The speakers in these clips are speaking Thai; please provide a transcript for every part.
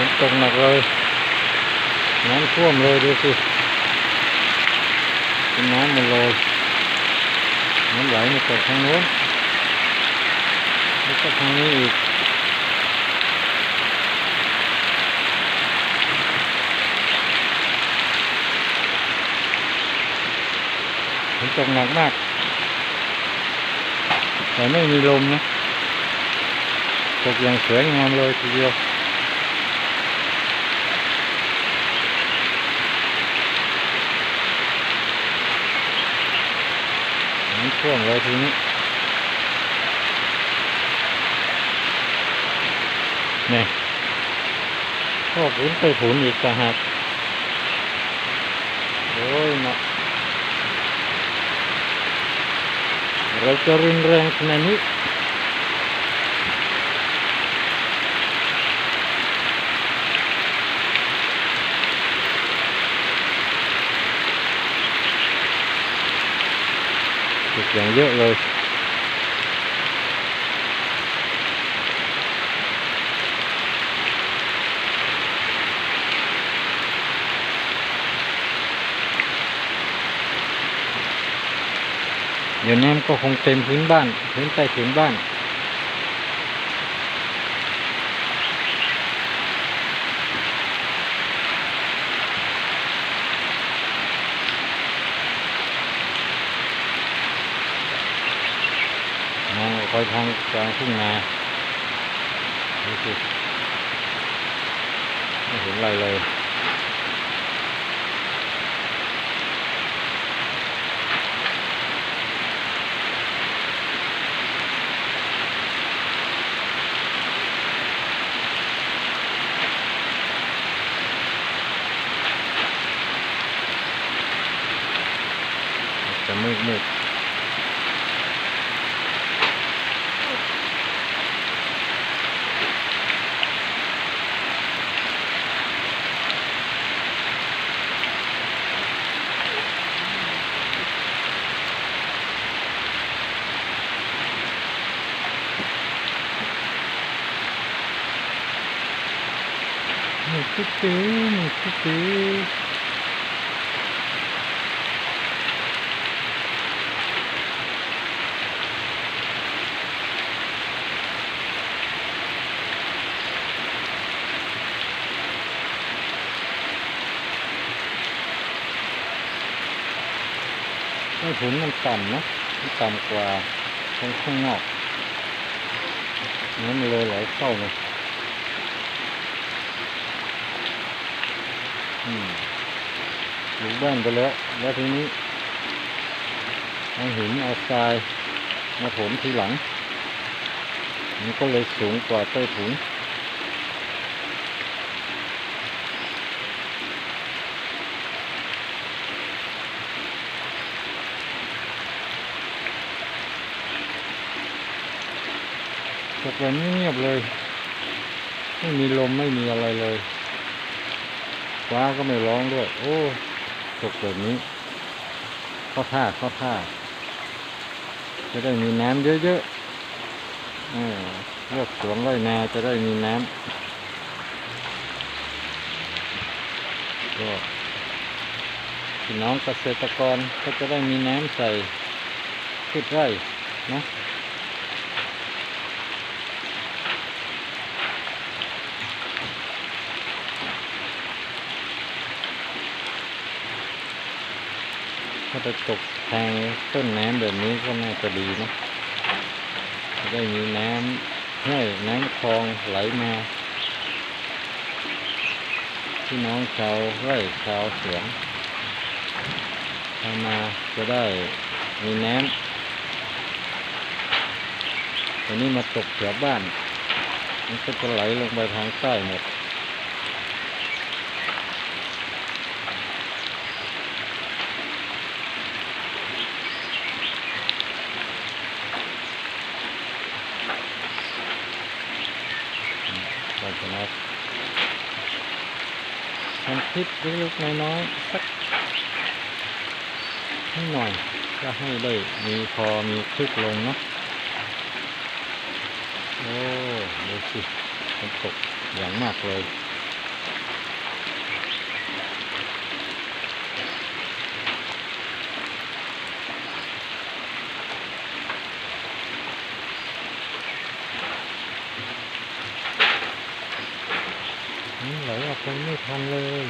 นตกหนักเลยน้ำท่วมเลยดูสิเป็นน้ำหมดเลยน้ำไหลมาจากทางโน้นแล้วก็ทางนี้อีกฝนตกหนักมากแต่ไม่มีลมนะตกอย่างสวยงามเลยทีเดียวน้ำท่วมเลยทีนี้นี่ก็ฝนไปฝนอีกต่างหากโอ้ยเนาะเราจะรุนแรงขนาดนี้ตกอย่างเยอะเลยเดี๋ยวน้ำก็คงเต็มพื้นบ้านพื้นใต้ถุนบ้านมองคอยทางกลางทุ่งนาดูสิไม่เห็นอะไรเลยจะมืดตื้อไม่ถุนมันต่ำนะมันต่ำกว่าข้างนอกน้ำมันเลยไหลเข้าเลยหลุดบ้านไปแล้วทีนี้เอาหินเอาทรายมาถมทีหลังมันก็เลยสูงกว่าใต้ถุนตกแบบนี้เงียบเลยไม่มีลมไม่มีอะไรเลยฟ้าก็ไม่ร้องด้วยโอ้ตกแบบนี้เข้าท่าจะได้มีน้ำเยอะๆเลือกสวนไร่นาจะได้มีน้ำก็พี่น้องเกษตรกรก็จะได้มีน้ำใส่พืชไร่นะถ้าจะตกทางต้นน้ำแบบนี้ก็น่าจะดีนะจะได้มีน้ำห้วยน้ำคลองไหลมาพี่น้องชาวไร่ชาวสวนทำมาจะได้มีน้ำอันนี้มาตกแถวบ้านมันก็จะไหลลงไปทางใต้หมดทำคลิปเล็กๆน้อยๆสักนิดหน่อยก็ให้ได้พอมีคลิปลงเนาะโอ้ดูสิฝนตกอย่างมากเลย ไหลออกไปไม่ทันเลย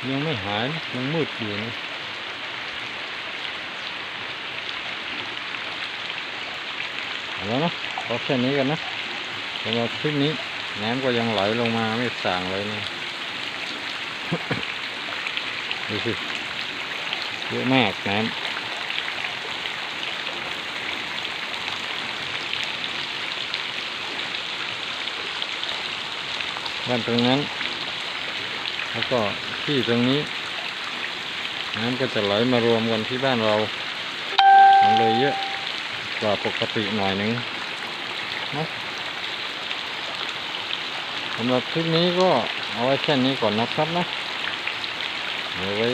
ยังไม่หายยังมืดอยู่นะเอาแล้วนะพอแค่นี้กันนะสำหรับคลิปนี้น้ำก็ยังไหลลงมาไม่ส่างเลยนะ ดูสิเยอะมากน้ำบ้านตรงนั้นแล้วก็ที่ตรงนี้น้ำก็จะไหลมารวมกันที่บ้านเรามันเลยเยอะกว่าปกติหน่อยหนึ่งนะสำหรับคลิปนี้ก็เอาไว้แค่นี้ก่อนนะครับนะเดี๋ยวไว้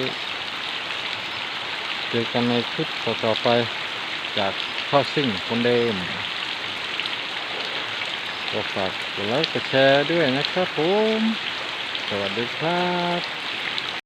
เจอกันในคลิปต่อๆไปจากข้าวซิ่งคนเดิมก็ฝากกดไลค์กดแชร์ด้วยนะครับผมสวัสดีครับ